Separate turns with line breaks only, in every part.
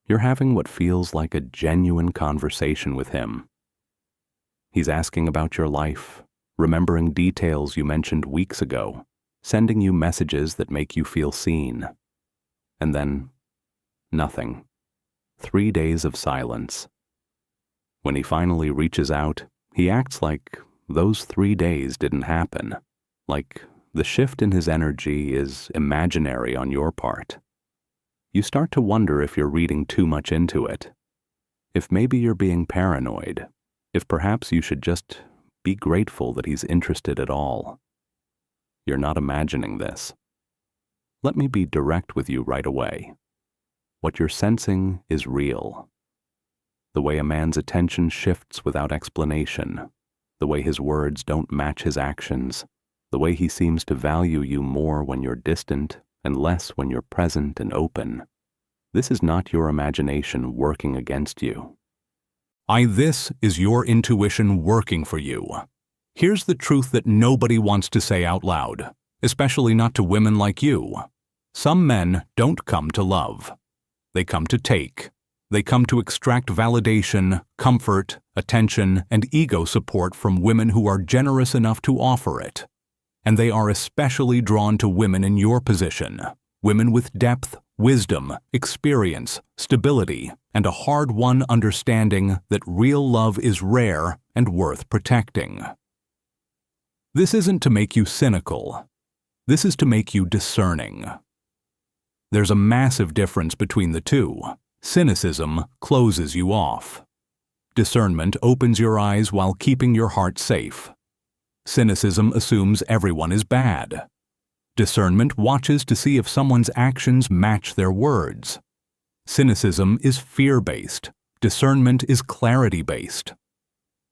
You're having what feels like a genuine conversation with him. He's asking about your life, remembering details you mentioned weeks ago, sending you messages that make you feel seen. And then, nothing. 3 days of silence. When he finally reaches out, he acts like those 3 days didn't happen, like the shift in his energy is imaginary on your part. You start to wonder if you're reading too much into it, if maybe you're being paranoid, if perhaps you should just be grateful that he's interested at all. You're not imagining this. Let me be direct with you right away. What you're sensing is real. The way a man's attention shifts without explanation, the way his words don't match his actions, the way he seems to value you more when you're distant and less when you're present and open. This is not your imagination working against you. This is your intuition working for you. Here's the truth that nobody wants to say out loud, especially not to women like you. Some men don't come to love. They come to take. They come to extract validation, comfort, attention, and ego support from women who are generous enough to offer it. And they are especially drawn to women in your position, women with depth, wisdom, experience, stability, and a hard-won understanding that real love is rare and worth protecting. This isn't to make you cynical. This is to make you discerning. There's a massive difference between the two. Cynicism closes you off. Discernment opens your eyes while keeping your heart safe. Cynicism assumes everyone is bad. Discernment watches to see if someone's actions match their words. Cynicism is fear-based. Discernment is clarity-based.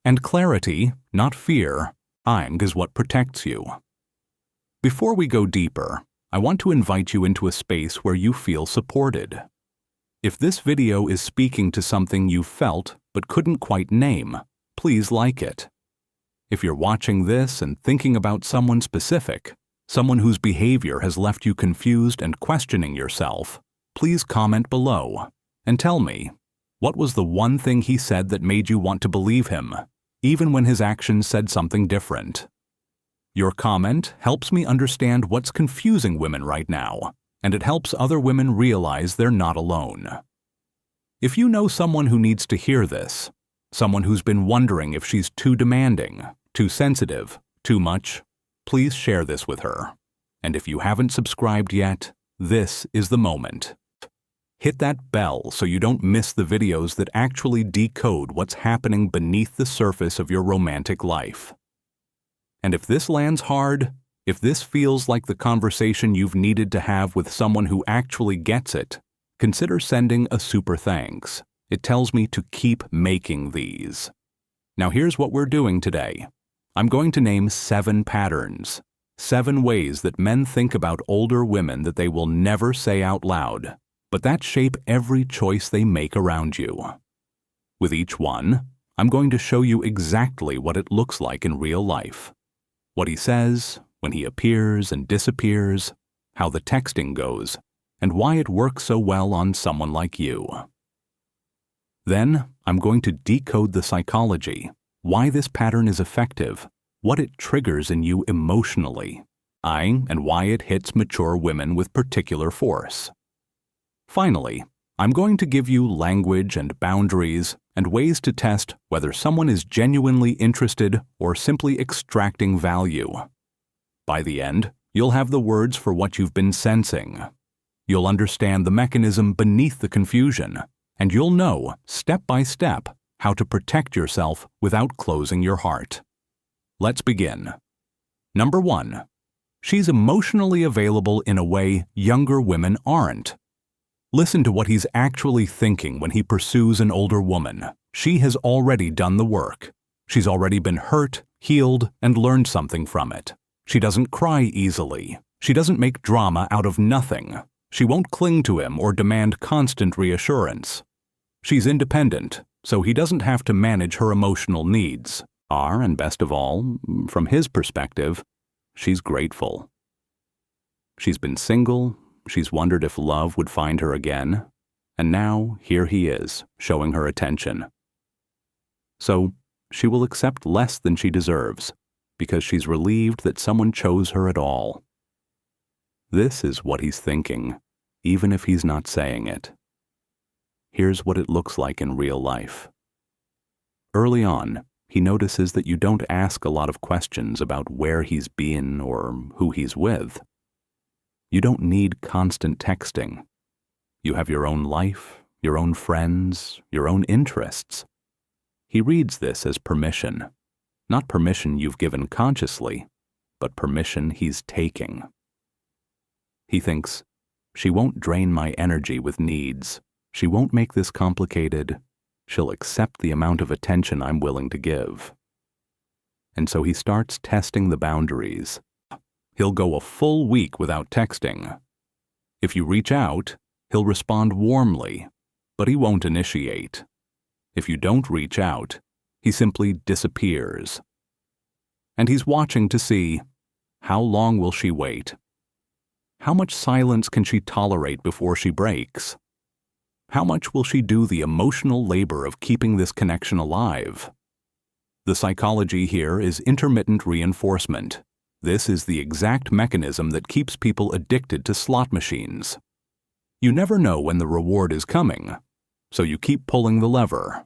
And clarity, not fear, is what protects you. Before we go deeper, I want to invite you into a space where you feel supported. If this video is speaking to something you felt but couldn't quite name, please like it. If you're watching this and thinking about someone specific, someone whose behavior has left you confused and questioning yourself, please comment below and tell me, what was the one thing he said that made you want to believe him, even when his actions said something different? Your comment helps me understand what's confusing women right now, and it helps other women realize they're not alone. If you know someone who needs to hear this, someone who's been wondering if she's too demanding, too sensitive, too much, please share this with her. And if you haven't subscribed yet, this is the moment. Hit that bell so you don't miss the videos that actually decode what's happening beneath the surface of your romantic life. And if this lands hard, if this feels like the conversation you've needed to have with someone who actually gets it, consider sending a super thanks. It tells me to keep making these. Now here's what we're doing today. I'm going to name 7 patterns, 7 ways that men think about older women that they will never say out loud, but that shape every choice they make around you. With each one, I'm going to show you exactly what it looks like in real life. What he says, when he appears and disappears, how the texting goes, and why it works so well on someone like you. Then, I'm going to decode the psychology, why this pattern is effective, what it triggers in you emotionally, and why it hits mature women with particular force. Finally, I'm going to give you language and boundaries and ways to test whether someone is genuinely interested or simply extracting value. By the end, you'll have the words for what you've been sensing. You'll understand the mechanism beneath the confusion, and you'll know, step by step, how to protect yourself without closing your heart. Let's begin. Number 1. She's emotionally available in a way younger women aren't. Listen to what he's actually thinking when he pursues an older woman. She has already done the work. She's already been hurt, healed, and learned something from it. She doesn't cry easily. She doesn't make drama out of nothing. She won't cling to him or demand constant reassurance. She's independent, so he doesn't have to manage her emotional needs. And best of all, from his perspective, she's grateful. She's been single, she's wondered if love would find her again, And now, here he is, showing her attention. So, she will accept less than she deserves, because she's relieved that someone chose her at all. This is what he's thinking, even if he's not saying it. Here's what it looks like in real life. Early on, he notices that you don't ask a lot of questions about where he's been or who he's with. You don't need constant texting. You have your own life, your own friends, your own interests. He reads this as permission, not permission you've given consciously, but permission he's taking. He thinks, she won't drain my energy with needs. She won't make this complicated. She'll accept the amount of attention I'm willing to give. And so he starts testing the boundaries. He'll go a full week without texting. If you reach out, he'll respond warmly, but he won't initiate. If you don't reach out, he simply disappears. And he's watching to see, how long will she wait? How much silence can she tolerate before she breaks? How much will she do the emotional labor of keeping this connection alive? The psychology here is intermittent reinforcement. This is the exact mechanism that keeps people addicted to slot machines. You never know when the reward is coming, so you keep pulling the lever.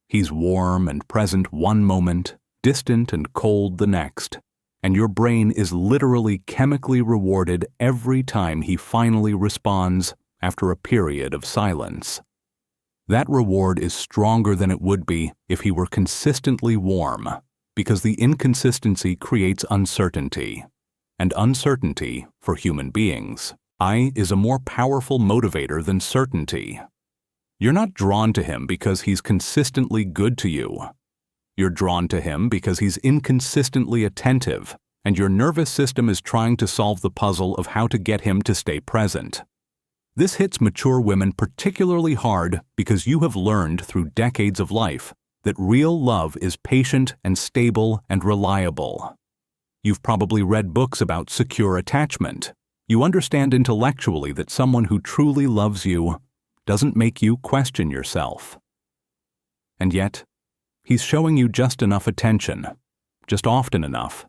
He's warm and present one moment, distant and cold the next, and your brain is literally chemically rewarded every time he finally responds after a period of silence. That reward is stronger than it would be if he were consistently warm, because the inconsistency creates uncertainty, and uncertainty, for human beings, is a more powerful motivator than certainty. You're not drawn to him because he's consistently good to you. You're drawn to him because he's inconsistently attentive, and your nervous system is trying to solve the puzzle of how to get him to stay present. This hits mature women particularly hard because you have learned through decades of life that real love is patient and stable and reliable. You've probably read books about secure attachment. You understand intellectually that someone who truly loves you doesn't make you question yourself. And yet, he's showing you just enough attention, just often enough,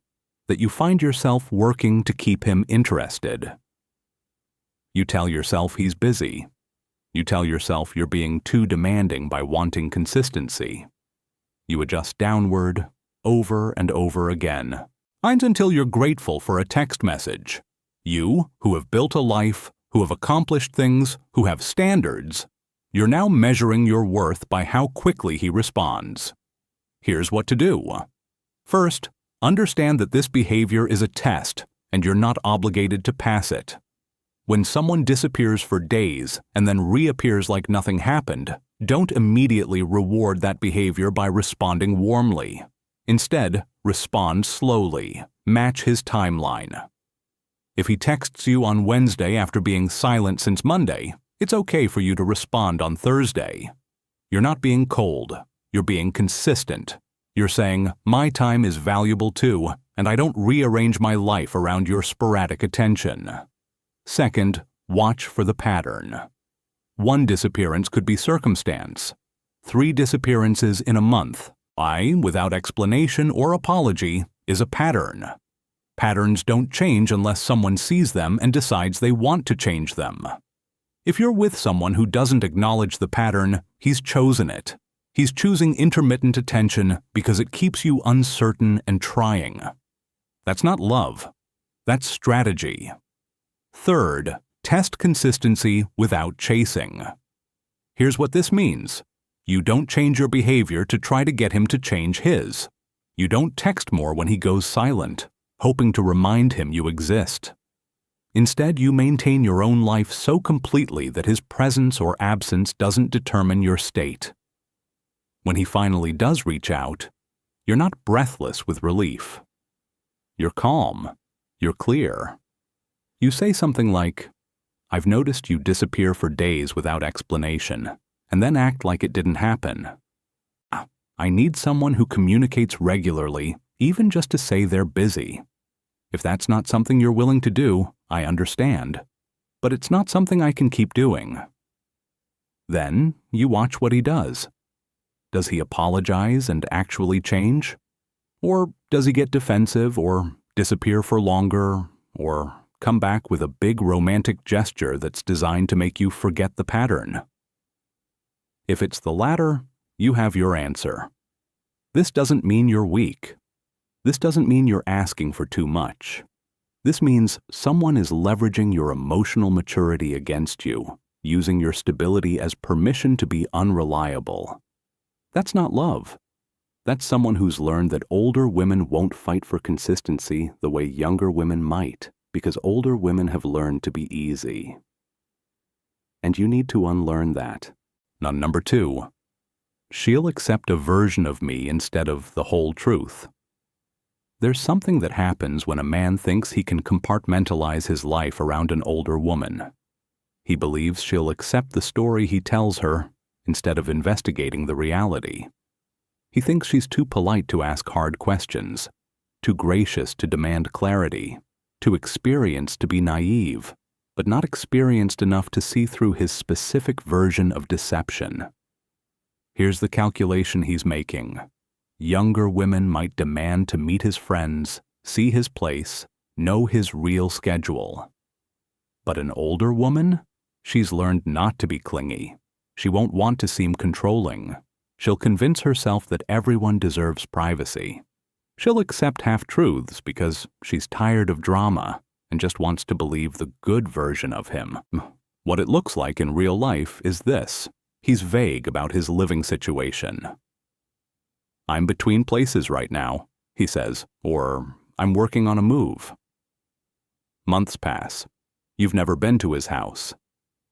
that you find yourself working to keep him interested. You tell yourself he's busy. You tell yourself you're being too demanding by wanting consistency. You adjust downward, over and over again, until you're grateful for a text message. You, who have built a life, who have accomplished things, who have standards, you're now measuring your worth by how quickly he responds. Here's what to do. First, understand that this behavior is a test, and you're not obligated to pass it. When someone disappears for days and then reappears like nothing happened, don't immediately reward that behavior by responding warmly. Instead, respond slowly. Match his timeline. If he texts you on Wednesday after being silent since Monday, it's okay for you to respond on Thursday. You're not being cold. You're being consistent. You're saying, my time is valuable too, and I don't rearrange my life around your sporadic attention. Second, watch for the pattern. 1 disappearance could be circumstance. 3 disappearances in a month, without explanation or apology, is a pattern. Patterns don't change unless someone sees them and decides they want to change them. If you're with someone who doesn't acknowledge the pattern, he's chosen it. He's choosing intermittent attention because it keeps you uncertain and trying. That's not love. That's strategy. Third, test consistency without chasing. Here's what this means. You don't change your behavior to try to get him to change his. You don't text more when he goes silent, hoping to remind him you exist. Instead, you maintain your own life so completely that his presence or absence doesn't determine your state. When he finally does reach out, you're not breathless with relief. You're calm. You're clear. You say something like, I've noticed you disappear for days without explanation, and then act like it didn't happen. I need someone who communicates regularly, even just to say they're busy. If that's not something you're willing to do, I understand. But it's not something I can keep doing. Then you watch what he does. Does he apologize and actually change? Or does he get defensive or disappear for longer or come back with a big romantic gesture that's designed to make you forget the pattern? If it's the latter, you have your answer. This doesn't mean you're weak. This doesn't mean you're asking for too much. This means someone is leveraging your emotional maturity against you, using your stability as permission to be unreliable. That's not love. That's someone who's learned that older women won't fight for consistency the way younger women might, because older women have learned to be easy. And you need to unlearn that. Now, number 2, she'll accept a version of me instead of the whole truth. There's something that happens when a man thinks he can compartmentalize his life around an older woman. He believes she'll accept the story he tells her instead of investigating the reality. He thinks she's too polite to ask hard questions, too gracious to demand clarity, too experienced to be naive, but not experienced enough to see through his specific version of deception. Here's the calculation he's making. Younger women might demand to meet his friends, see his place, know his real schedule. But an older woman? She's learned not to be clingy. She won't want to seem controlling. She'll convince herself that everyone deserves privacy. She'll accept half-truths because she's tired of drama and just wants to believe the good version of him. What it looks like in real life is this. He's vague about his living situation. I'm between places right now, he says, or I'm working on a move. Months pass. You've never been to his house.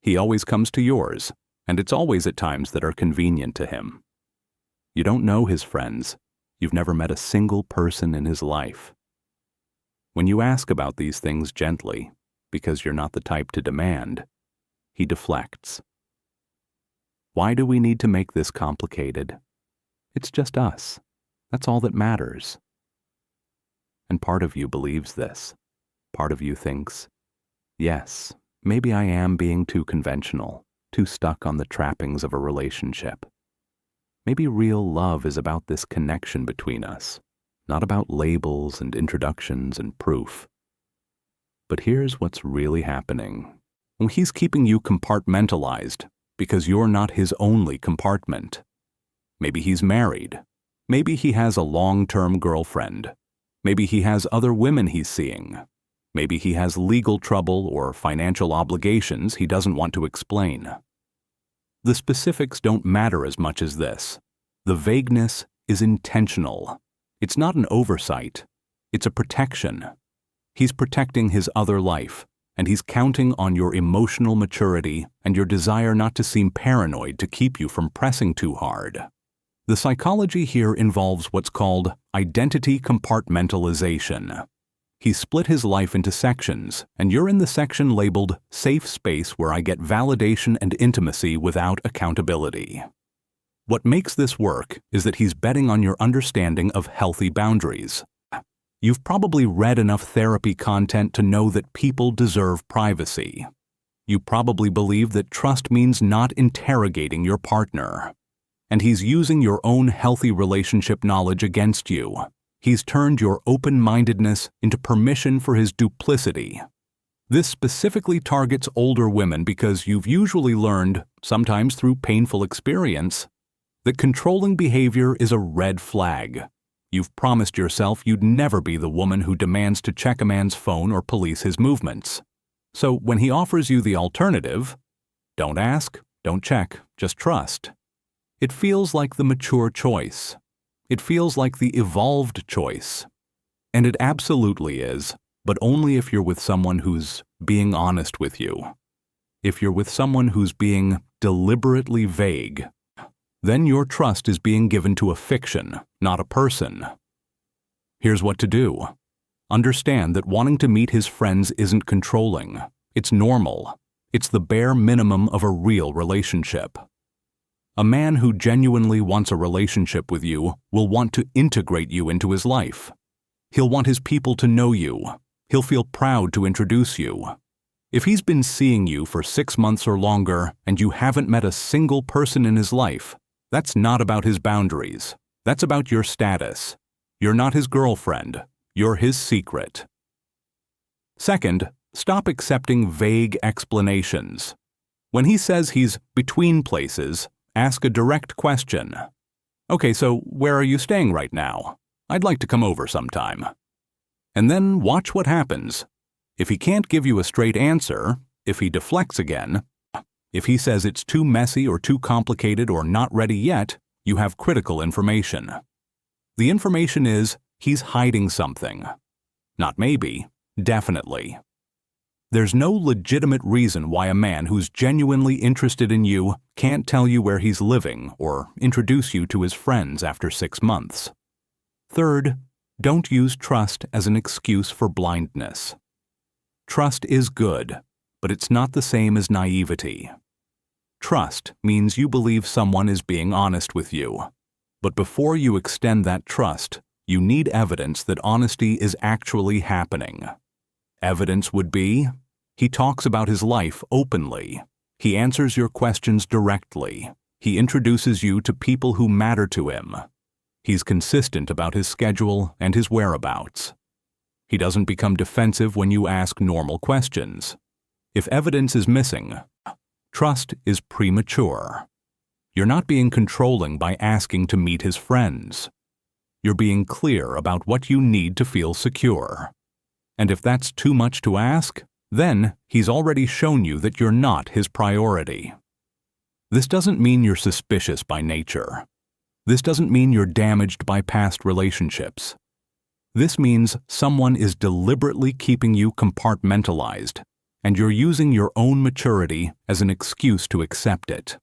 He always comes to yours, and it's always at times that are convenient to him. You don't know his friends. You've never met a single person in his life. When you ask about these things gently, because you're not the type to demand, he deflects. Why do we need to make this complicated? It's just us. That's all that matters. And part of you believes this. Part of you thinks, yes, maybe I am being too conventional, too stuck on the trappings of a relationship. Maybe real love is about this connection between us, not about labels and introductions and proof. But here's what's really happening. He's keeping you compartmentalized because you're not his only compartment. Maybe he's married. Maybe he has a long-term girlfriend. Maybe he has other women he's seeing. Maybe he has legal trouble or financial obligations he doesn't want to explain. The specifics don't matter as much as this. The vagueness is intentional. It's not an oversight. It's a protection. He's protecting his other life, and he's counting on your emotional maturity and your desire not to seem paranoid to keep you from pressing too hard. The psychology here involves what's called identity compartmentalization. He split his life into sections, and you're in the section labeled safe space where I get validation and intimacy without accountability. What makes this work is that he's betting on your understanding of healthy boundaries. You've probably read enough therapy content to know that people deserve privacy. You probably believe that trust means not interrogating your partner. And he's using your own healthy relationship knowledge against you. He's turned your open-mindedness into permission for his duplicity. This specifically targets older women because you've usually learned, sometimes through painful experience, that controlling behavior is a red flag. You've promised yourself you'd never be the woman who demands to check a man's phone or police his movements. So when he offers you the alternative, don't ask, don't check, just trust. It feels like the mature choice. It feels like the evolved choice. And it absolutely is, but only if you're with someone who's being honest with you. If you're with someone who's being deliberately vague, then your trust is being given to a fiction, not a person. Here's what to do. Understand that wanting to meet his friends isn't controlling. It's normal. It's the bare minimum of a real relationship. A man who genuinely wants a relationship with you will want to integrate you into his life. He'll want his people to know you. He'll feel proud to introduce you. If he's been seeing you for 6 months or longer and you haven't met a single person in his life, that's not about his boundaries. That's about your status. You're not his girlfriend. You're his secret. Second, stop accepting vague explanations. When he says he's between places, ask a direct question. Okay, so where are you staying right now? I'd like to come over sometime. And then watch what happens. If he can't give you a straight answer, if he deflects again, if he says it's too messy or too complicated or not ready yet, you have critical information. The information is he's hiding something. Not maybe, definitely. There's no legitimate reason why a man who's genuinely interested in you can't tell you where he's living or introduce you to his friends after 6 months. Third, don't use trust as an excuse for blindness. Trust is good, but it's not the same as naivety. Trust means you believe someone is being honest with you. But before you extend that trust, you need evidence that honesty is actually happening. Evidence would be, he talks about his life openly. He answers your questions directly. He introduces you to people who matter to him. He's consistent about his schedule and his whereabouts. He doesn't become defensive when you ask normal questions. If evidence is missing, trust is premature. You're not being controlling by asking to meet his friends. You're being clear about what you need to feel secure. And if that's too much to ask, then he's already shown you that you're not his priority. This doesn't mean you're suspicious by nature. This doesn't mean you're damaged by past relationships. This means someone is deliberately keeping you compartmentalized, and you're using your own maturity as an excuse to accept it.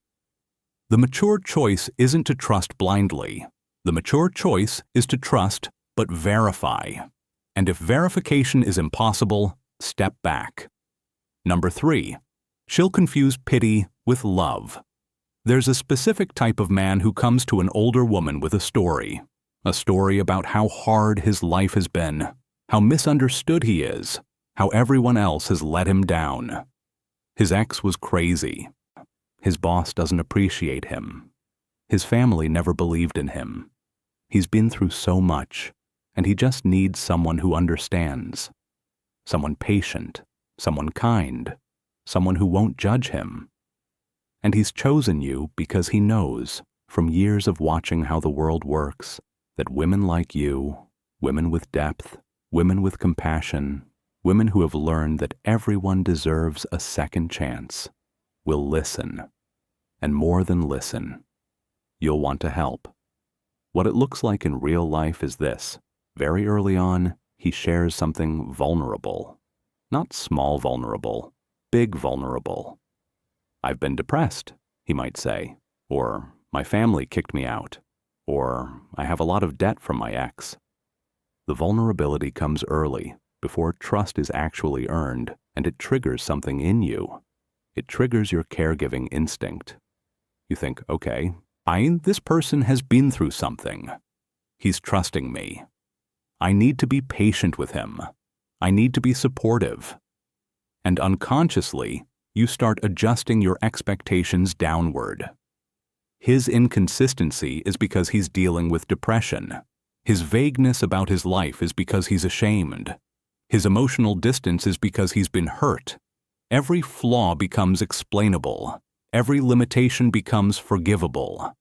The mature choice isn't to trust blindly. The mature choice is to trust, but verify. And if verification is impossible, step back. Number 3, she'll confuse pity with love. There's a specific type of man who comes to an older woman with a story about how hard his life has been, how misunderstood he is, how everyone else has let him down. His ex was crazy. His boss doesn't appreciate him. His family never believed in him. He's been through so much, and he just needs someone who understands. Someone patient, someone kind, someone who won't judge him. And he's chosen you because he knows, from years of watching how the world works, that women like you, women with depth, women with compassion, women who have learned that everyone deserves a second chance, will listen. And more than listen, you'll want to help. What it looks like in real life is this. Very early on, he shares something vulnerable. Not small vulnerable, big vulnerable. I've been depressed, he might say, or my family kicked me out, or I have a lot of debt from my ex. The vulnerability comes early, before trust is actually earned, and it triggers something in you. It triggers your caregiving instinct. You think, okay, this person has been through something. He's trusting me. I need to be patient with him. I need to be supportive. And unconsciously, you start adjusting your expectations downward. His inconsistency is because he's dealing with depression. His vagueness about his life is because he's ashamed. His emotional distance is because he's been hurt. Every flaw becomes explainable. Every limitation becomes forgivable.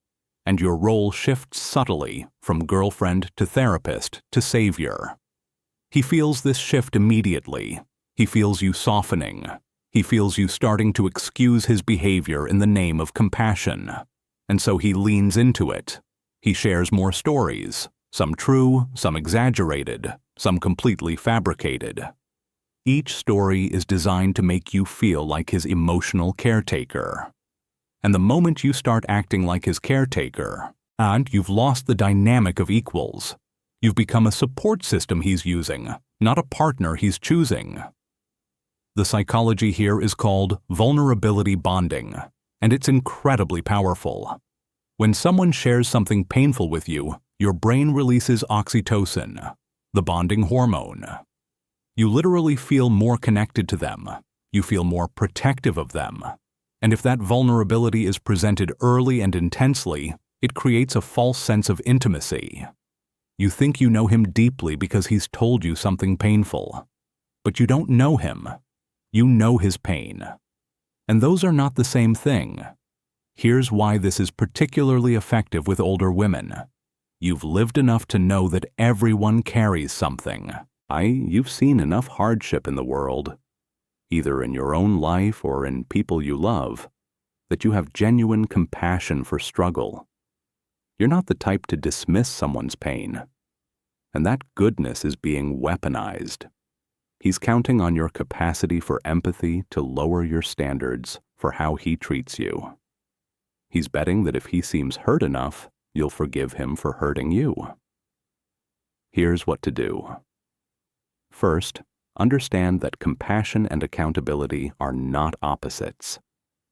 And your role shifts subtly from girlfriend to therapist to savior. He feels this shift immediately. He feels you softening. He feels you starting to excuse his behavior in the name of compassion. And so he leans into it. He shares more stories, some true, some exaggerated, some completely fabricated. Each story is designed to make you feel like his emotional caretaker. And the moment you start acting like his caretaker, and you've lost the dynamic of equals, you've become a support system he's using, not a partner he's choosing. The psychology here is called vulnerability bonding, and it's incredibly powerful. When someone shares something painful with you, your brain releases oxytocin, the bonding hormone. You literally feel more connected to them. You feel more protective of them. And if that vulnerability is presented early and intensely, it creates a false sense of intimacy. You think you know him deeply because he's told you something painful. But you don't know him. You know his pain. And those are not the same thing. Here's why this is particularly effective with older women. You've lived enough to know that everyone carries something. You've seen enough hardship in the world, either in your own life or in people you love, that you have genuine compassion for struggle. You're not the type to dismiss someone's pain. And that goodness is being weaponized. He's counting on your capacity for empathy to lower your standards for how he treats you. He's betting that if he seems hurt enough, you'll forgive him for hurting you. Here's what to do. First, understand that compassion and accountability are not opposites.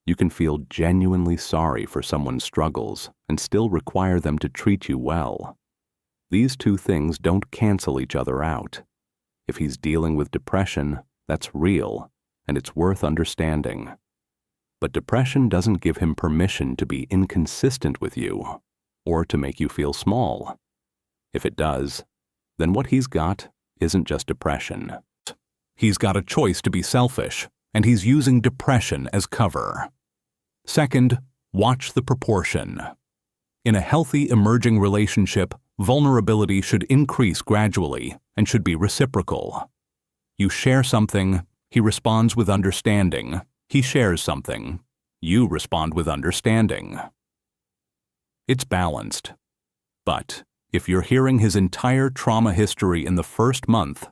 You can feel genuinely sorry for someone's struggles and still require them to treat you well. These two things don't cancel each other out. If he's dealing with depression, that's real, and it's worth understanding. But depression doesn't give him permission to be inconsistent with you, or to make you feel small. If it does, then what he's got isn't just depression. He's got a choice to be selfish, and he's using depression as cover. Second, watch the proportion. In a healthy emerging relationship, vulnerability should increase gradually and should be reciprocal. You share something, he responds with understanding. He shares something, you respond with understanding. It's balanced. But if you're hearing his entire trauma history in the first month,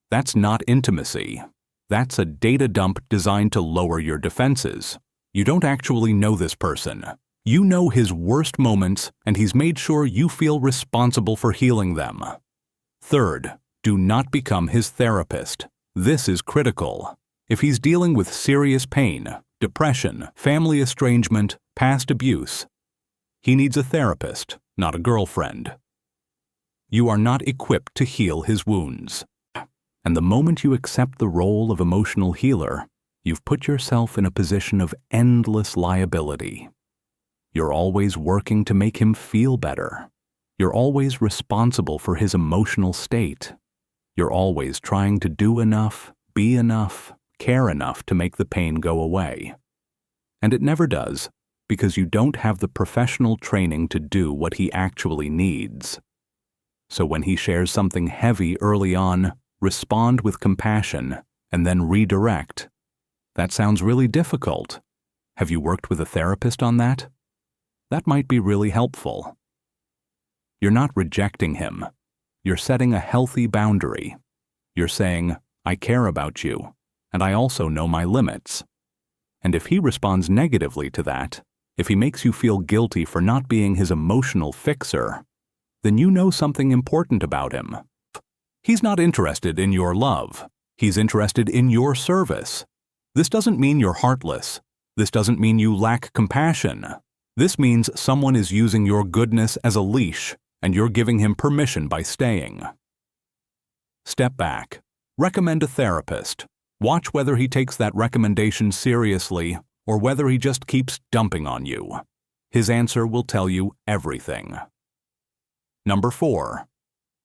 that's not intimacy. That's a data dump designed to lower your defenses. You don't actually know this person. You know his worst moments, and he's made sure you feel responsible for healing them. Third, do not become his therapist. This is critical. If he's dealing with serious pain, depression, family estrangement, past abuse, he needs a therapist, not a girlfriend. You are not equipped to heal his wounds. And the moment you accept the role of emotional healer, you've put yourself in a position of endless liability. You're always working to make him feel better. You're always responsible for his emotional state. You're always trying to do enough, be enough, care enough to make the pain go away. And it never does, because you don't have the professional training to do what he actually needs. So when he shares something heavy early on, respond with compassion, and then redirect. That sounds really difficult. Have you worked with a therapist on that? That might be really helpful. You're not rejecting him. You're setting a healthy boundary. You're saying, I care about you, and I also know my limits. And if he responds negatively to that, if he makes you feel guilty for not being his emotional fixer, then you know something important about him. He's not interested in your love. He's interested in your service. This doesn't mean you're heartless. This doesn't mean you lack compassion. This means someone is using your goodness as a leash, and you're giving him permission by staying. Step back. Recommend a therapist. Watch whether he takes that recommendation seriously or whether he just keeps dumping on you. His answer will tell you everything. Number 4.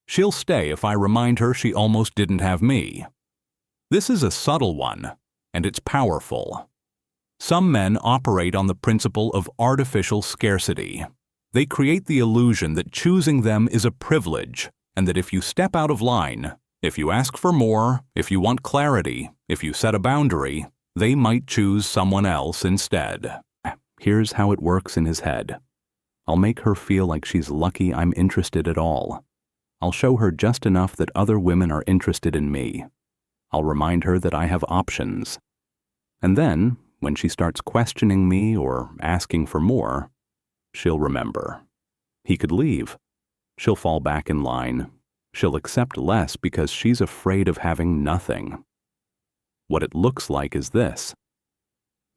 She'll stay if I remind her she almost didn't have me. This is a subtle one, and it's powerful. Some men operate on the principle of artificial scarcity. They create the illusion that choosing them is a privilege, and that if you step out of line, if you ask for more, if you want clarity, if you set a boundary, they might choose someone else instead. Here's how it works in his head. I'll make her feel like she's lucky I'm interested at all. I'll show her just enough that other women are interested in me. I'll remind her that I have options. And then, when she starts questioning me or asking for more, she'll remember. He could leave. She'll fall back in line. She'll accept less because she's afraid of having nothing. What it looks like is this.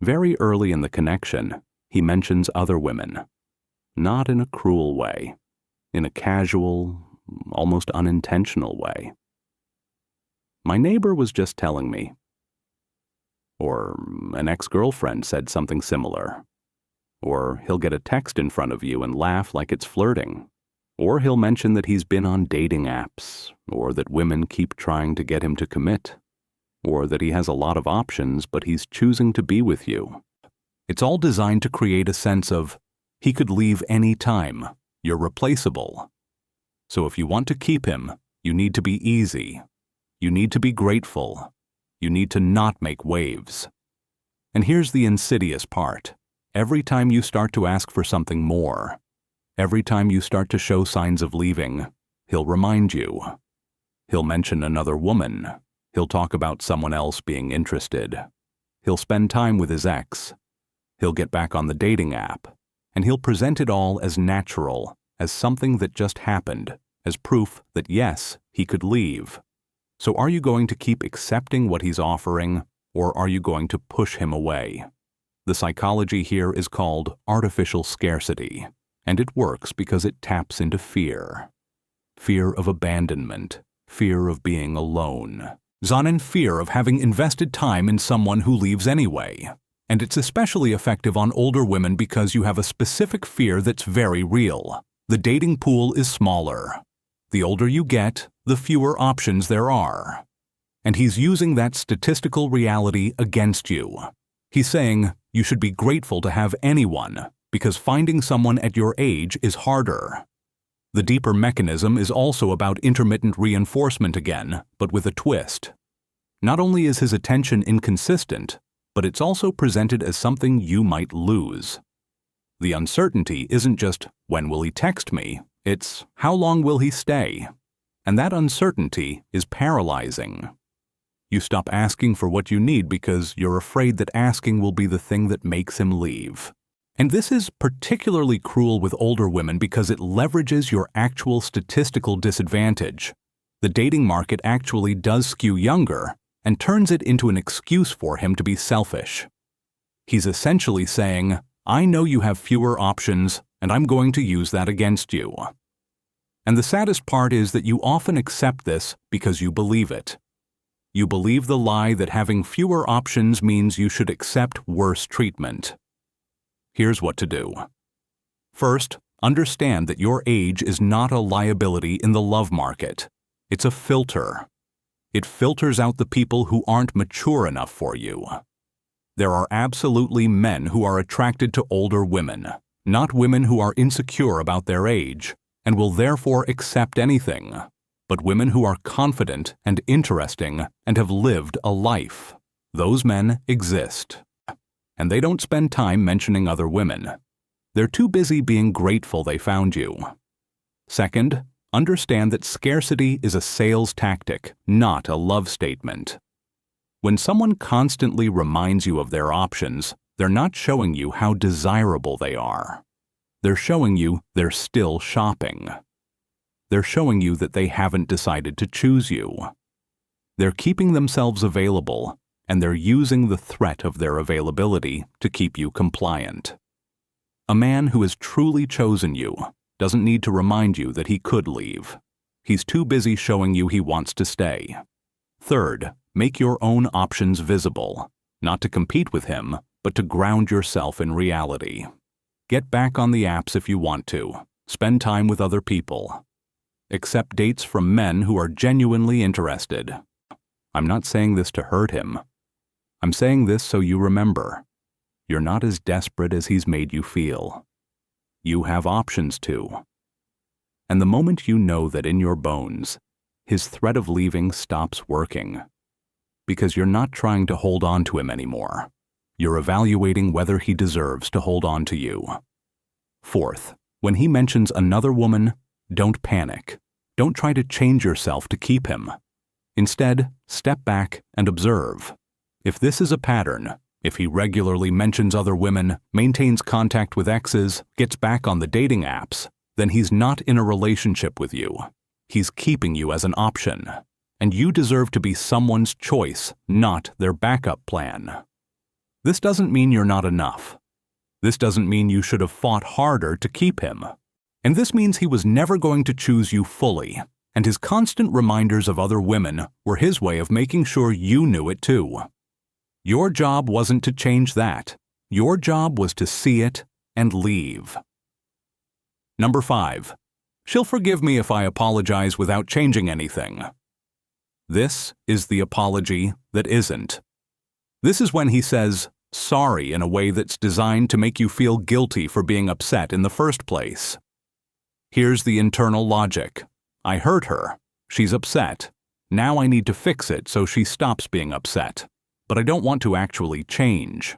Very early in the connection, he mentions other women. Not in a cruel way. In a casual, almost unintentional way. My neighbor was just telling me. Or an ex-girlfriend said something similar. Or he'll get a text in front of you and laugh like it's flirting. Or he'll mention that he's been on dating apps, or that women keep trying to get him to commit, or that he has a lot of options but he's choosing to be with you. It's all designed to create a sense of, he could leave any time, you're replaceable. So if you want to keep him, you need to be easy. You need to be grateful. You need to not make waves. And here's the insidious part. Every time you start to ask for something more, every time you start to show signs of leaving, he'll remind you. He'll mention another woman. He'll talk about someone else being interested. He'll spend time with his ex. He'll get back on the dating app. And he'll present it all as natural, as something that just happened, as proof that yes, he could leave. So are you going to keep accepting what he's offering, or are you going to push him away? The psychology here is called artificial scarcity, and it works because it taps into fear. Fear of abandonment, fear of being alone, in fear of having invested time in someone who leaves anyway. And it's especially effective on older women because you have a specific fear that's very real. The dating pool is smaller. The older you get, the fewer options there are. And he's using that statistical reality against you. He's saying you should be grateful to have anyone because finding someone at your age is harder. The deeper mechanism is also about intermittent reinforcement again, but with a twist. Not only is his attention inconsistent, but it's also presented as something you might lose. The uncertainty isn't just, when will he text me? It's, how long will he stay? And that uncertainty is paralyzing. You stop asking for what you need because you're afraid that asking will be the thing that makes him leave. And this is particularly cruel with older women because it leverages your actual statistical disadvantage. The dating market actually does skew younger and turns it into an excuse for him to be selfish. He's essentially saying, I know you have fewer options, and I'm going to use that against you. And the saddest part is that you often accept this because you believe it. You believe the lie that having fewer options means you should accept worse treatment. Here's what to do. First, understand that your age is not a liability in the love market. It's a filter. It filters out the people who aren't mature enough for you. There are absolutely men who are attracted to older women, not women who are insecure about their age and will therefore accept anything, but women who are confident and interesting and have lived a life. Those men exist. And they don't spend time mentioning other women. They're too busy being grateful they found you. Second, understand that scarcity is a sales tactic, not a love statement. When someone constantly reminds you of their options, they're not showing you how desirable they are. They're showing you they're still shopping. They're showing you that they haven't decided to choose you. They're keeping themselves available, and they're using the threat of their availability to keep you compliant. A man who has truly chosen you doesn't need to remind you that he could leave. He's too busy showing you he wants to stay. Third, make your own options visible, not to compete with him, but to ground yourself in reality. Get back on the apps if you want to. Spend time with other people. Accept dates from men who are genuinely interested. I'm not saying this to hurt him. I'm saying this so you remember. You're not as desperate as he's made you feel. You have options too. And the moment you know that in your bones, his threat of leaving stops working. Because you're not trying to hold on to him anymore. You're evaluating whether he deserves to hold on to you. Fourth, when he mentions another woman, don't panic. Don't try to change yourself to keep him. Instead, step back and observe. If this is a pattern, if he regularly mentions other women, maintains contact with exes, gets back on the dating apps, then he's not in a relationship with you. He's keeping you as an option. And you deserve to be someone's choice, not their backup plan. This doesn't mean you're not enough. This doesn't mean you should have fought harder to keep him. And this means he was never going to choose you fully, and his constant reminders of other women were his way of making sure you knew it too. Your job wasn't to change that. Your job was to see it and leave. Number 5. She'll forgive me if I apologize without changing anything. This is the apology that isn't. This is when he says sorry in a way that's designed to make you feel guilty for being upset in the first place. Here's the internal logic. I hurt her. She's upset. Now I need to fix it so she stops being upset. But I don't want to actually change.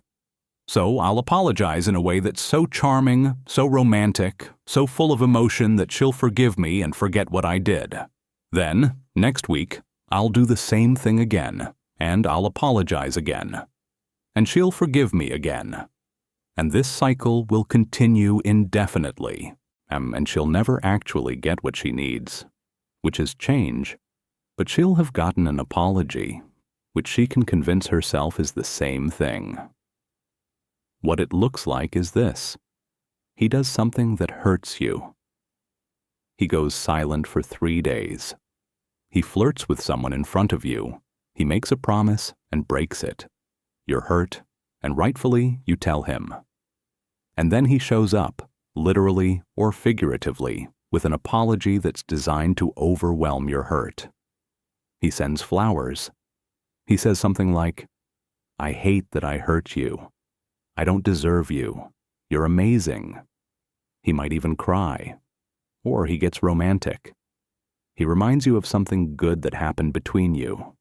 So I'll apologize in a way that's so charming, so romantic, so full of emotion that she'll forgive me and forget what I did. Then, next week, I'll do the same thing again, and I'll apologize again. And she'll forgive me again. And this cycle will continue indefinitely, and she'll never actually get what she needs, which is change. But she'll have gotten an apology, which she can convince herself is the same thing. What it looks like is this. He does something that hurts you. He goes silent for 3 days. He flirts with someone in front of you. He makes a promise and breaks it. You're hurt, and rightfully you tell him. And then he shows up, literally or figuratively, with an apology that's designed to overwhelm your hurt. He sends flowers. He says something like, "I hate that I hurt you. I don't deserve you. You're amazing." He might even cry. Or he gets romantic. He reminds you of something good that happened between you.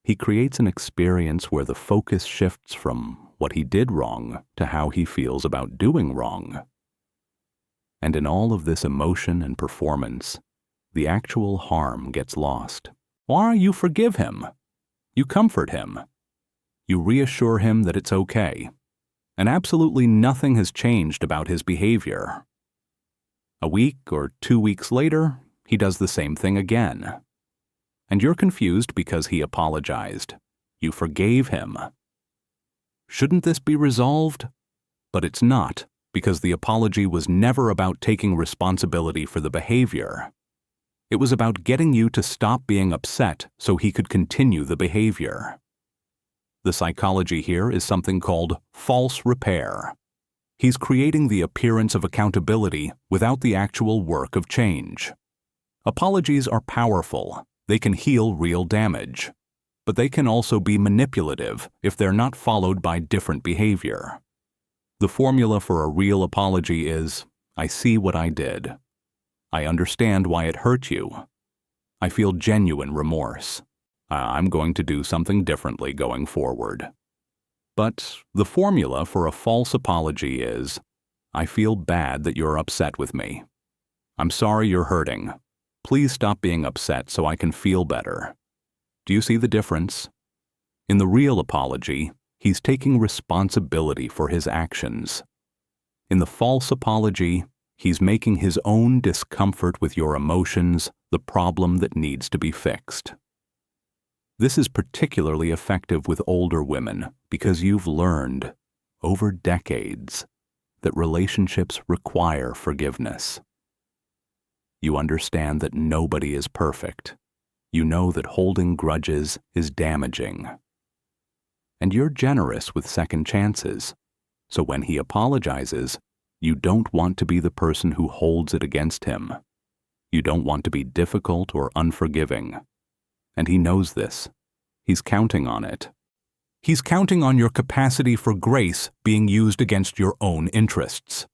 He creates an experience where the focus shifts from what he did wrong to how he feels about doing wrong. And in all of this emotion and performance, the actual harm gets lost. Why you forgive him? You comfort him. You reassure him that it's okay. And absolutely nothing has changed about his behavior. A week or 2 weeks later, he does the same thing again. And you're confused because he apologized. You forgave him. Shouldn't this be resolved? But it's not, because the apology was never about taking responsibility for the behavior. It was about getting you to stop being upset so he could continue the behavior. The psychology here is something called false repair. He's creating the appearance of accountability without the actual work of change. Apologies are powerful. They can heal real damage. But they can also be manipulative if they're not followed by different behavior. The formula for a real apology is, I see what I did. I understand why it hurt you. I feel genuine remorse. I'm going to do something differently going forward. But the formula for a false apology is, I feel bad that you're upset with me. I'm sorry you're hurting. Please stop being upset so I can feel better. Do you see the difference? In the real apology, he's taking responsibility for his actions. In the false apology, he's making his own discomfort with your emotions the problem that needs to be fixed. This is particularly effective with older women because you've learned, over decades, that relationships require forgiveness. You understand that nobody is perfect. You know that holding grudges is damaging. And you're generous with second chances, so when he apologizes, you don't want to be the person who holds it against him. You don't want to be difficult or unforgiving. And he knows this. He's counting on it. He's counting on your capacity for grace being used against your own interests.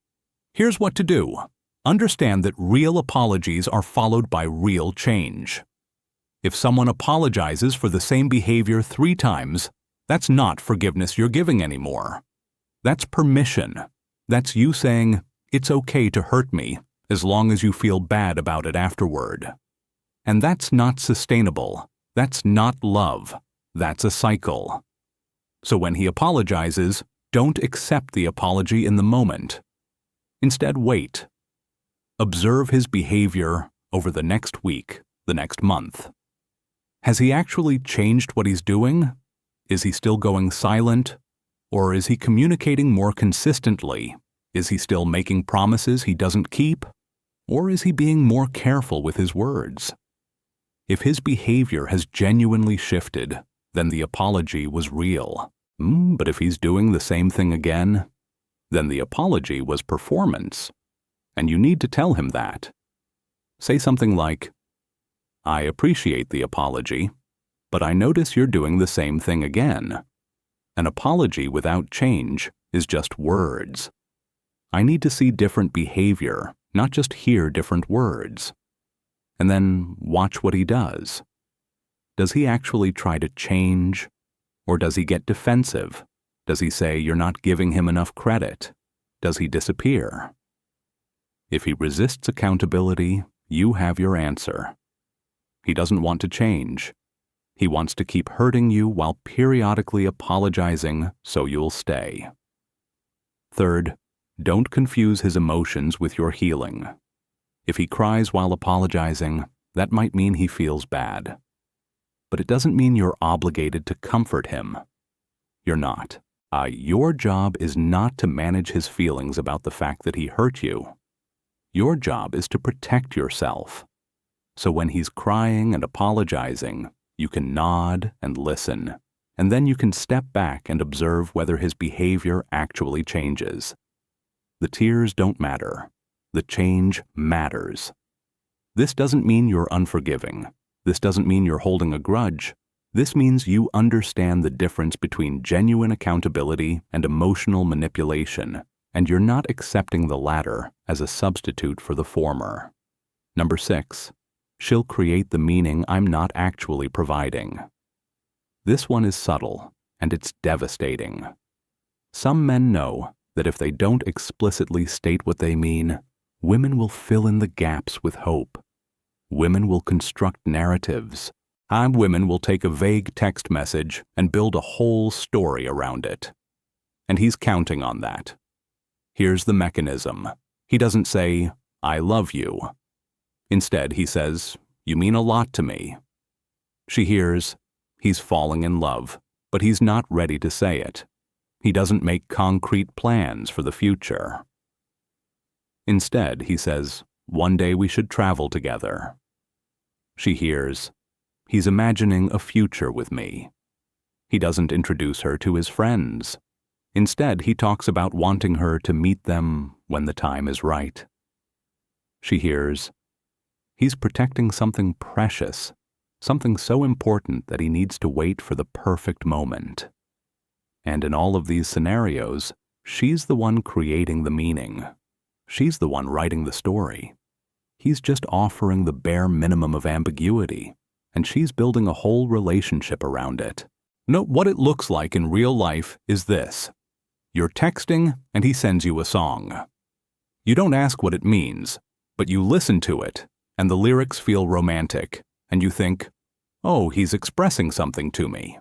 Here's what to do. Understand that real apologies are followed by real change. If someone apologizes for the same behavior 3 times, that's not forgiveness you're giving anymore. That's permission. That's you saying, it's okay to hurt me, as long as you feel bad about it afterward. And that's not sustainable. That's not love. That's a cycle. So when he apologizes, don't accept the apology in the moment. Instead, wait. Observe his behavior over the next week, the next month. Has he actually changed what he's doing? Is he still going silent? Or is he communicating more consistently? Is he still making promises he doesn't keep? Or is he being more careful with his words? If his behavior has genuinely shifted, then the apology was real. But if he's doing the same thing again, then the apology was performance, and you need to tell him that. Say something like, I appreciate the apology, but I notice you're doing the same thing again. An apology without change is just words. I need to see different behavior, not just hear different words. And then watch what he does. Does he actually try to change? Or does he get defensive? Does he say you're not giving him enough credit? Does he disappear? If he resists accountability, you have your answer. He doesn't want to change. He wants to keep hurting you while periodically apologizing so you'll stay. Third, don't confuse his emotions with your healing. If he cries while apologizing, that might mean he feels bad. But it doesn't mean you're obligated to comfort him. You're not. Your job is not to manage his feelings about the fact that he hurt you. Your job is to protect yourself. So when he's crying and apologizing, you can nod and listen, and then you can step back and observe whether his behavior actually changes. The tears don't matter. The change matters. This doesn't mean you're unforgiving. This doesn't mean you're holding a grudge. This means you understand the difference between genuine accountability and emotional manipulation, and you're not accepting the latter as a substitute for the former. Number 6, she'll create the meaning I'm not actually providing. This one is subtle, and it's devastating. Some men know that if they don't explicitly state what they mean, women will fill in the gaps with hope. Women will construct narratives. Women will take a vague text message and build a whole story around it. And he's counting on that. Here's the mechanism. He doesn't say, I love you. Instead, he says, you mean a lot to me. She hears, he's falling in love, but he's not ready to say it. He doesn't make concrete plans for the future. Instead, he says, one day we should travel together. She hears, he's imagining a future with me. He doesn't introduce her to his friends. Instead, he talks about wanting her to meet them when the time is right. She hears, he's protecting something precious, something so important that he needs to wait for the perfect moment. And in all of these scenarios, she's the one creating the meaning. She's the one writing the story. He's just offering the bare minimum of ambiguity, and she's building a whole relationship around it. Note what it looks like in real life is this. You're texting, and he sends you a song. You don't ask what it means, but you listen to it, and the lyrics feel romantic, and you think, oh, he's expressing something to me.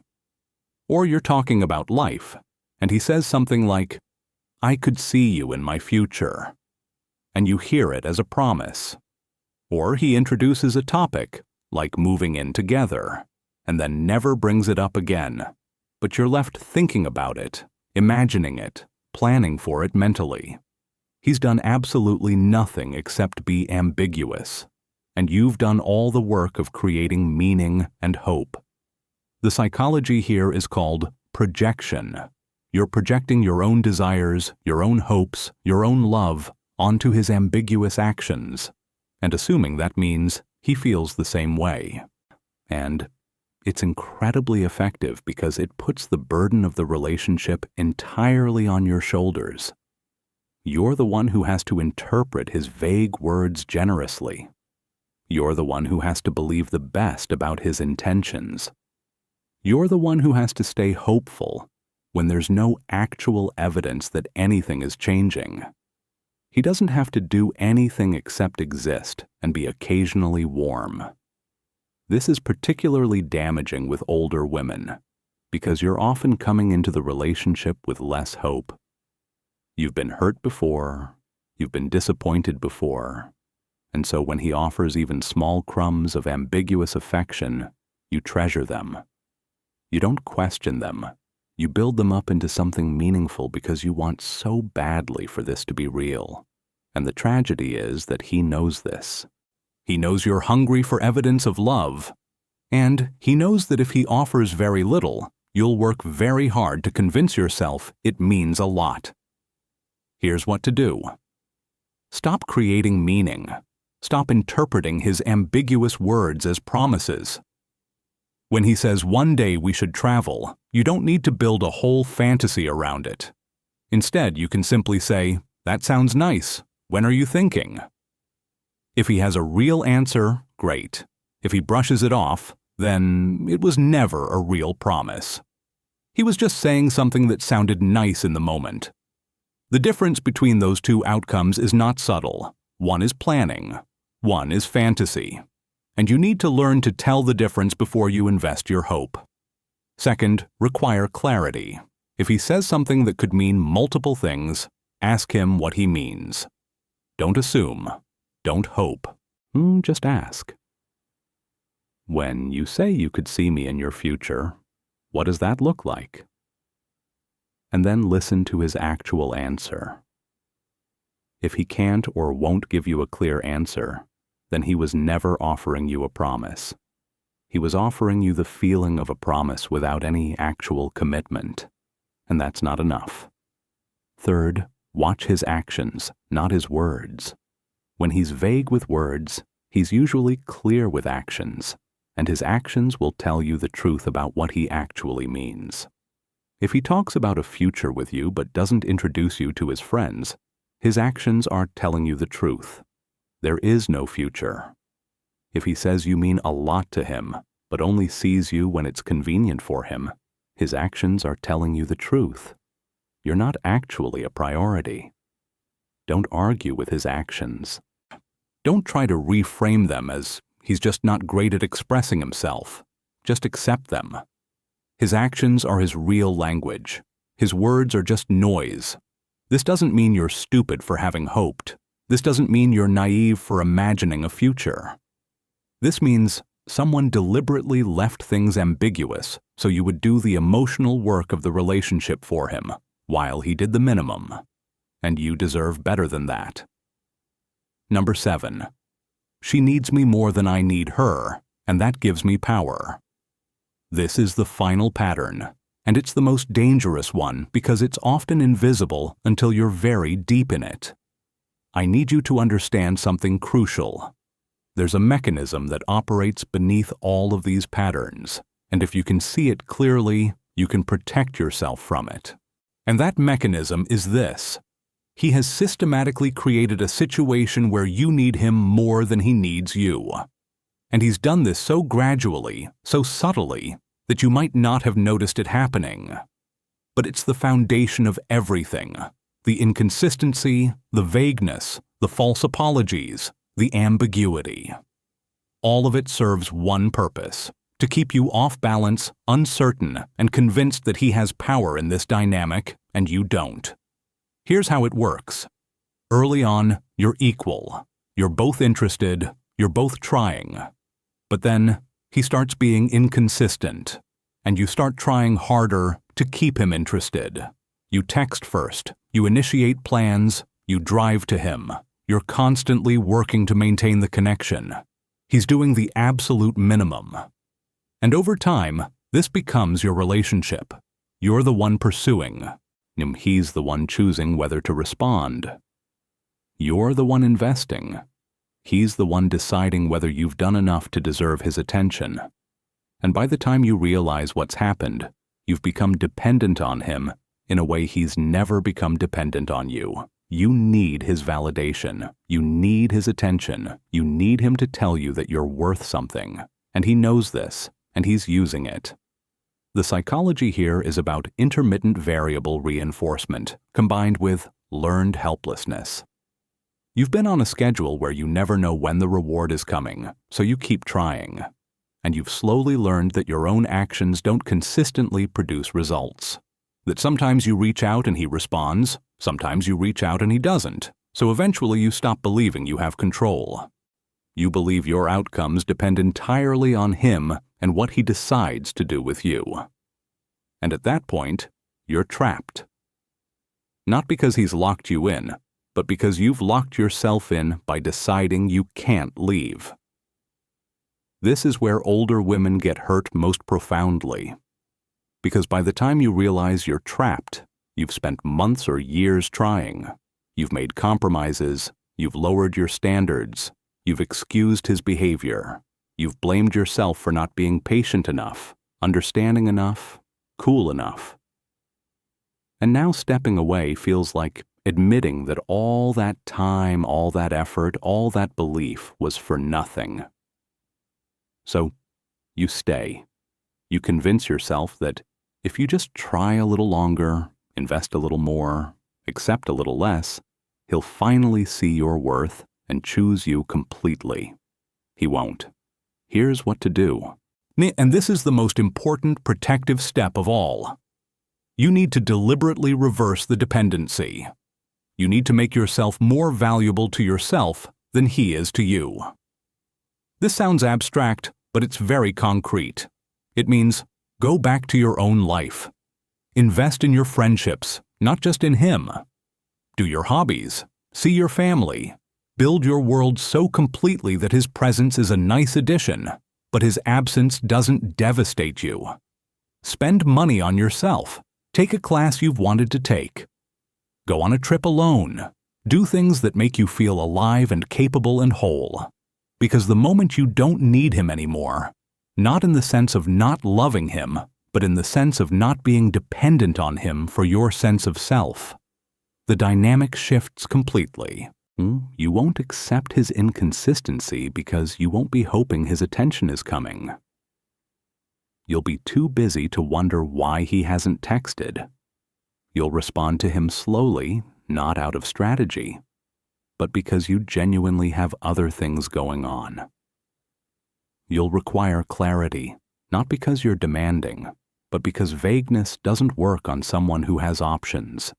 Or you're talking about life, and he says something like, I could see you in my future. And you hear it as a promise. Or he introduces a topic, like moving in together, and then never brings it up again. But you're left thinking about it, imagining it, planning for it mentally. He's done absolutely nothing except be ambiguous, and you've done all the work of creating meaning and hope. The psychology here is called projection. You're projecting your own desires, your own hopes, your own love onto his ambiguous actions, and assuming that means he feels the same way. And it's incredibly effective because it puts the burden of the relationship entirely on your shoulders. You're the one who has to interpret his vague words generously. You're the one who has to believe the best about his intentions. You're the one who has to stay hopeful when there's no actual evidence that anything is changing. He doesn't have to do anything except exist and be occasionally warm. This is particularly damaging with older women because you're often coming into the relationship with less hope. You've been hurt before, you've been disappointed before, and so when he offers even small crumbs of ambiguous affection, you treasure them. You don't question them. You build them up into something meaningful because you want so badly for this to be real. And the tragedy is that he knows this. He knows you're hungry for evidence of love. And he knows that if he offers very little, you'll work very hard to convince yourself it means a lot. Here's what to do. Stop creating meaning. Stop interpreting his ambiguous words as promises. When he says one day we should travel, you don't need to build a whole fantasy around it. Instead, you can simply say, "That sounds nice. When are you thinking?" If he has a real answer, great. If he brushes it off, then it was never a real promise. He was just saying something that sounded nice in the moment. The difference between those two outcomes is not subtle. One is planning. One is fantasy. And you need to learn to tell the difference before you invest your hope. Second, require clarity. If he says something that could mean multiple things, ask him what he means. Don't assume. Don't hope. Just ask. When you say you could see me in your future, what does that look like? And then listen to his actual answer. If he can't or won't give you a clear answer, then he was never offering you a promise. He was offering you the feeling of a promise without any actual commitment, and that's not enough. Third, watch his actions, not his words. When he's vague with words, he's usually clear with actions, and his actions will tell you the truth about what he actually means. If he talks about a future with you but doesn't introduce you to his friends, his actions are telling you the truth. There is no future. If he says you mean a lot to him, but only sees you when it's convenient for him, his actions are telling you the truth. You're not actually a priority. Don't argue with his actions. Don't try to reframe them as he's just not great at expressing himself. Just accept them. His actions are his real language. His words are just noise. This doesn't mean you're stupid for having hoped. This doesn't mean you're naive for imagining a future. This means someone deliberately left things ambiguous so you would do the emotional work of the relationship for him, while he did the minimum. And you deserve better than that. Number 7. She needs me more than I need her, and that gives me power. This is the final pattern, and it's the most dangerous one because it's often invisible until you're very deep in it. I need you to understand something crucial. There's a mechanism that operates beneath all of these patterns, and if you can see it clearly, you can protect yourself from it. And that mechanism is this. He has systematically created a situation where you need him more than he needs you. And he's done this so gradually, so subtly, that you might not have noticed it happening. But it's the foundation of everything. The inconsistency, the vagueness, the false apologies, the ambiguity. All of it serves one purpose, to keep you off balance, uncertain, and convinced that he has power in this dynamic, and you don't. Here's how it works. Early on, you're equal. You're both interested, you're both trying. But then, he starts being inconsistent, and you start trying harder to keep him interested. You text first, you initiate plans, you drive to him. You're constantly working to maintain the connection. He's doing the absolute minimum. And over time, this becomes your relationship. You're the one pursuing. He's the one choosing whether to respond. You're the one investing. He's the one deciding whether you've done enough to deserve his attention. And by the time you realize what's happened, you've become dependent on him in a way he's never become dependent on you. You need his validation. You need his attention. You need him to tell you that you're worth something. And he knows this, and he's using it. The psychology here is about intermittent variable reinforcement combined with learned helplessness. You've been on a schedule where you never know when the reward is coming, so you keep trying. And you've slowly learned that your own actions don't consistently produce results. That sometimes you reach out and he responds, sometimes you reach out and he doesn't, so eventually you stop believing you have control. You believe your outcomes depend entirely on him and what he decides to do with you. And at that point, you're trapped. Not because he's locked you in, but because you've locked yourself in by deciding you can't leave. This is where older women get hurt most profoundly. Because by the time you realize you're trapped, you've spent months or years trying. You've made compromises, you've lowered your standards, you've excused his behavior, you've blamed yourself for not being patient enough, understanding enough, cool enough. And now stepping away feels like admitting that all that time, all that effort, all that belief was for nothing. So you stay. You convince yourself that if you just try a little longer, invest a little more, accept a little less, he'll finally see your worth and choose you completely. He won't. Here's what to do. And this is the most important protective step of all. You need to deliberately reverse the dependency. You need to make yourself more valuable to yourself than he is to you. This sounds abstract, but it's very concrete. It means go back to your own life. Invest in your friendships, not just in him. Do your hobbies. See your family. Build your world so completely that his presence is a nice addition, but his absence doesn't devastate you. Spend money on yourself. Take a class you've wanted to take. Go on a trip alone. Do things that make you feel alive and capable and whole. Because the moment you don't need him anymore, not in the sense of not loving him, but in the sense of not being dependent on him for your sense of self, the dynamic shifts completely. You won't accept his inconsistency because you won't be hoping his attention is coming. You'll be too busy to wonder why he hasn't texted. You'll respond to him slowly, not out of strategy, but because you genuinely have other things going on. You'll require clarity, not because you're demanding, but because vagueness doesn't work on someone who has options,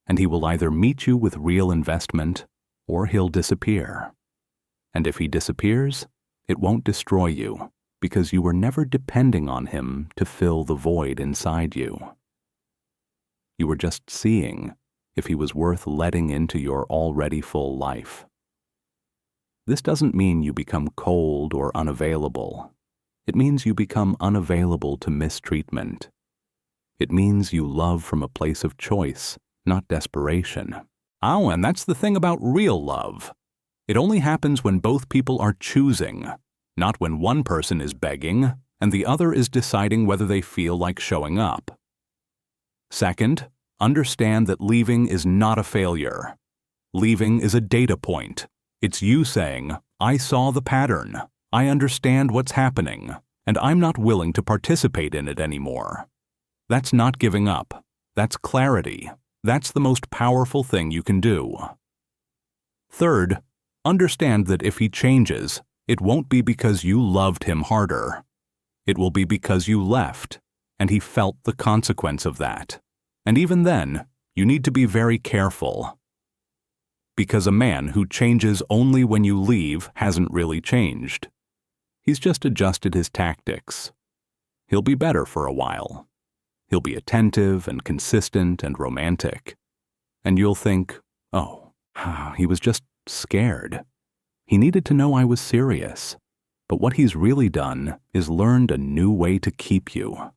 and he will either meet you with real investment or he'll disappear. And if he disappears, it won't destroy you, because you were never depending on him to fill the void inside you. You were just seeing if he was worth letting into your already full life. This doesn't mean you become cold or unavailable. It means you become unavailable to mistreatment. It means you love from a place of choice, not desperation. Oh, and that's the thing about real love. It only happens when both people are choosing, not when one person is begging and the other is deciding whether they feel like showing up. Second, understand that leaving is not a failure. Leaving is a data point. It's you saying, I saw the pattern, I understand what's happening, and I'm not willing to participate in it anymore. That's not giving up. That's clarity. That's the most powerful thing you can do. Third, understand that if he changes, it won't be because you loved him harder. It will be because you left, and he felt the consequence of that. And even then, you need to be very careful. Because a man who changes only when you leave hasn't really changed. He's just adjusted his tactics. He'll be better for a while. He'll be attentive and consistent and romantic. And you'll think, oh, he was just scared. He needed to know I was serious. But what he's really done is learned a new way to keep you.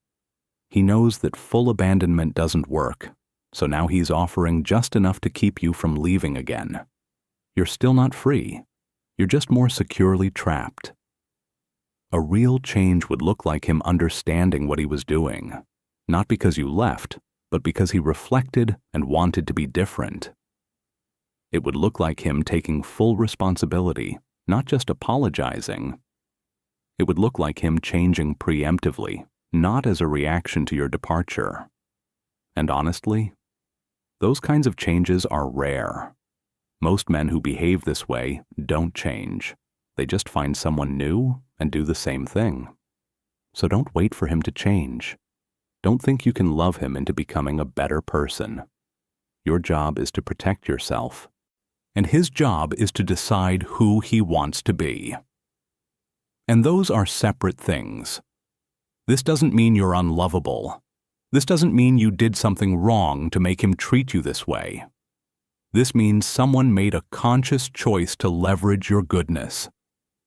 He knows that full abandonment doesn't work, so now he's offering just enough to keep you from leaving again. You're still not free. You're just more securely trapped. A real change would look like him understanding what he was doing. Not because you left, but because he reflected and wanted to be different. It would look like him taking full responsibility, not just apologizing. It would look like him changing preemptively, not as a reaction to your departure. And honestly, those kinds of changes are rare. Most men who behave this way don't change. They just find someone new and do the same thing. So don't wait for him to change. Don't think you can love him into becoming a better person. Your job is to protect yourself, and his job is to decide who he wants to be. And those are separate things. This doesn't mean you're unlovable. This doesn't mean you did something wrong to make him treat you this way. This means someone made a conscious choice to leverage your goodness,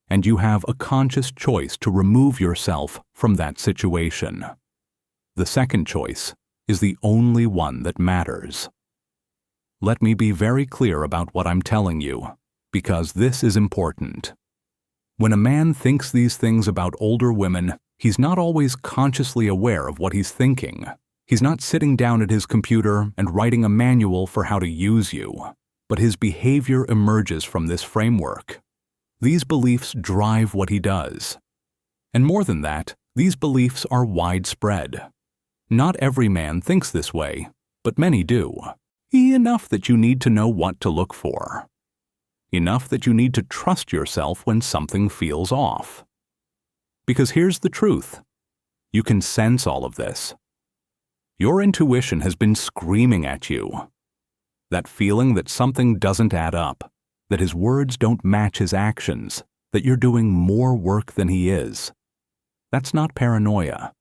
and you have a conscious choice to remove yourself from that situation. The second choice is the only one that matters. Let me be very clear about what I'm telling you, because this is important. When a man thinks these things about older women, he's not always consciously aware of what he's thinking. He's not sitting down at his computer and writing a manual for how to use you, but his behavior emerges from this framework. These beliefs drive what he does. And more than that, these beliefs are widespread. Not every man thinks this way, but many do. Enough that you need to know what to look for. Enough that you need to trust yourself when something feels off. Because here's the truth. You can sense all of this. Your intuition has been screaming at you. That feeling that something doesn't add up, that his words don't match his actions, that you're doing more work than he is. That's not paranoia.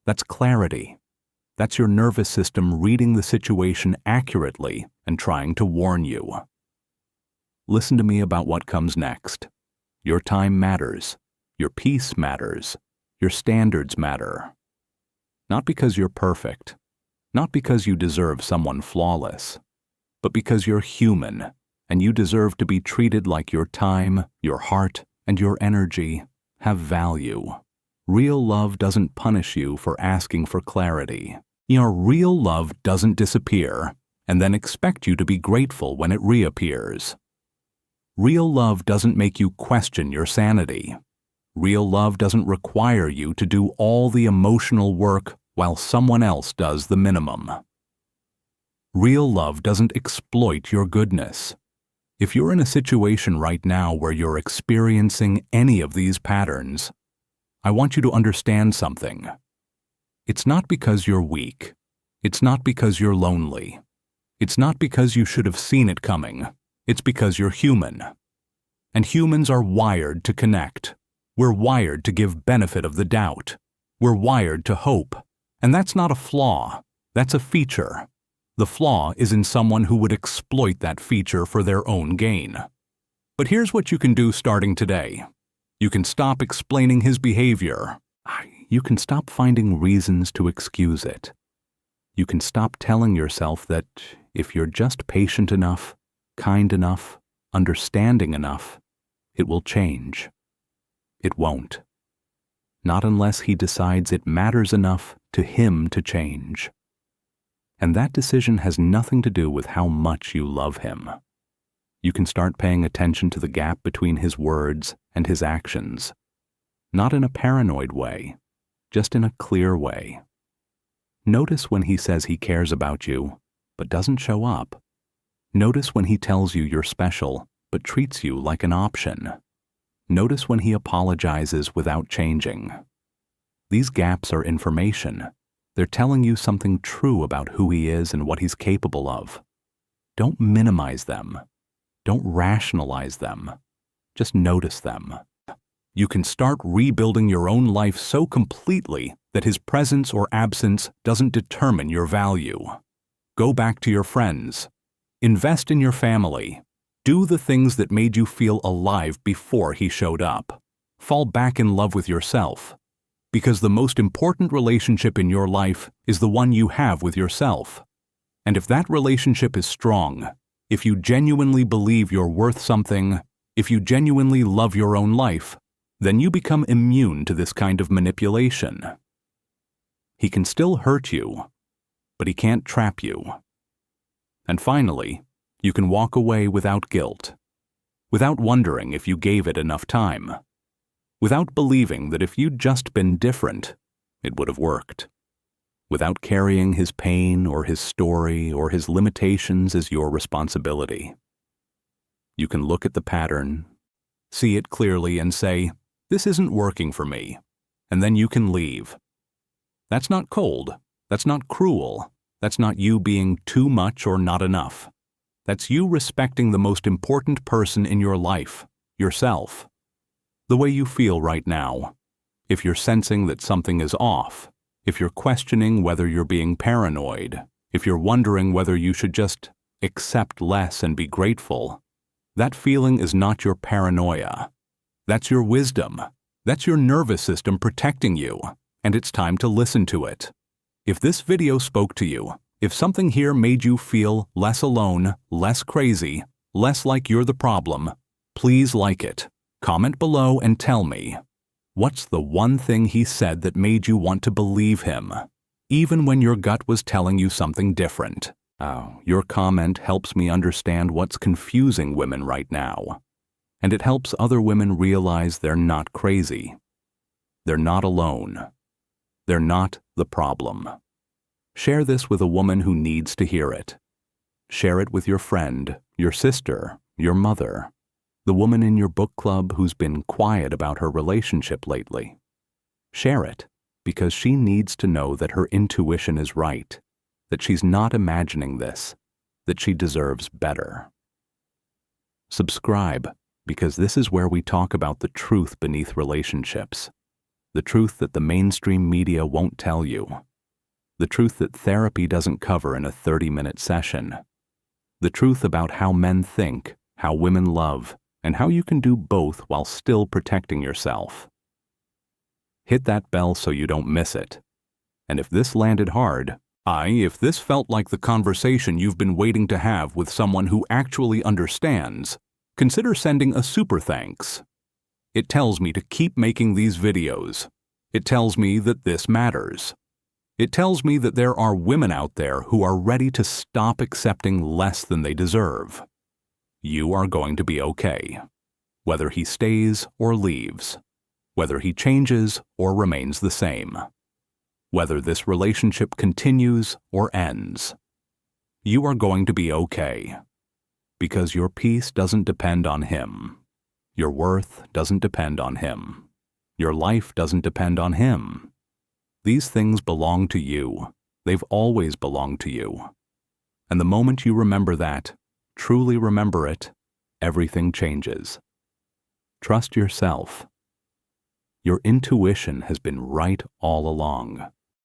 That's clarity. That's your nervous system reading the situation accurately and trying to warn you. Listen to me about what comes next. Your time matters. Your peace matters. Your standards matter. Not because you're perfect. Not because you deserve someone flawless. But because you're human, and you deserve to be treated like your time, your heart, and your energy have value. Real love doesn't punish you for asking for clarity. Your real love doesn't disappear and then expect you to be grateful when it reappears. Real love doesn't make you question your sanity. Real love doesn't require you to do all the emotional work while someone else does the minimum. Real love doesn't exploit your goodness. If you're in a situation right now where you're experiencing any of these patterns, I want you to understand something. It's not because you're weak. It's not because you're lonely. It's not because you should have seen it coming. It's because you're human. And humans are wired to connect. We're wired to give benefit of the doubt. We're wired to hope. And that's not a flaw. That's a feature. The flaw is in someone who would exploit that feature for their own gain. But here's what you can do starting today. You can stop explaining his behavior. You can stop finding reasons to excuse it. You can stop telling yourself that if you're just patient enough, kind enough, understanding enough, it will change. It won't. Not unless he decides it matters enough to him to change. And that decision has nothing to do with how much you love him. You can start paying attention to the gap between his words and his actions. Not in a paranoid way, just in a clear way. Notice when he says he cares about you, but doesn't show up. Notice when he tells you you're special, but treats you like an option. Notice when he apologizes without changing. These gaps are information. They're telling you something true about who he is and what he's capable of. Don't minimize them. Don't rationalize them. Just notice them. You can start rebuilding your own life so completely that his presence or absence doesn't determine your value. Go back to your friends. Invest in your family. Do the things that made you feel alive before he showed up. Fall back in love with yourself. Because the most important relationship in your life is the one you have with yourself. And if that relationship is strong, if you genuinely believe you're worth something, if you genuinely love your own life, then you become immune to this kind of manipulation. He can still hurt you, but he can't trap you. And finally, you can walk away without guilt, without wondering if you gave it enough time, without believing that if you'd just been different, it would have worked, without carrying his pain or his story or his limitations as your responsibility. You can look at the pattern, see it clearly and say, "This isn't working for me," and then you can leave. That's not cold. That's not cruel. That's not you being too much or not enough. That's you respecting the most important person in your life, yourself. The way you feel right now. If you're sensing that something is off, if you're questioning whether you're being paranoid, if you're wondering whether you should just accept less and be grateful, that feeling is not your paranoia. That's your wisdom. That's your nervous system protecting you, and it's time to listen to it. If this video spoke to you, if something here made you feel less alone, less crazy, less like you're the problem, please like it. Comment below and tell me, what's the one thing he said that made you want to believe him, even when your gut was telling you something different? Your comment helps me understand what's confusing women right now. And it helps other women realize they're not crazy. They're not alone. They're not the problem. Share this with a woman who needs to hear it. Share it with your friend, your sister, your mother, the woman in your book club who's been quiet about her relationship lately. Share it because she needs to know that her intuition is right, that she's not imagining this, that she deserves better. Subscribe, because this is where we talk about the truth beneath relationships, the truth that the mainstream media won't tell you, the truth that therapy doesn't cover in a 30-minute session, the truth about how men think, how women love, and how you can do both while still protecting yourself. Hit that bell so you don't miss it. And if this landed hard, if this felt like the conversation you've been waiting to have with someone who actually understands, consider sending a super thanks. It tells me to keep making these videos. It tells me that this matters. It tells me that there are women out there who are ready to stop accepting less than they deserve. You are going to be okay, whether he stays or leaves, whether he changes or remains the same, whether this relationship continues or ends. You are going to be okay, because your peace doesn't depend on him. Your worth doesn't depend on him. Your life doesn't depend on him. These things belong to you. They've always belonged to you. And the moment you remember that, truly remember it, everything changes. Trust yourself. Your intuition has been right all along.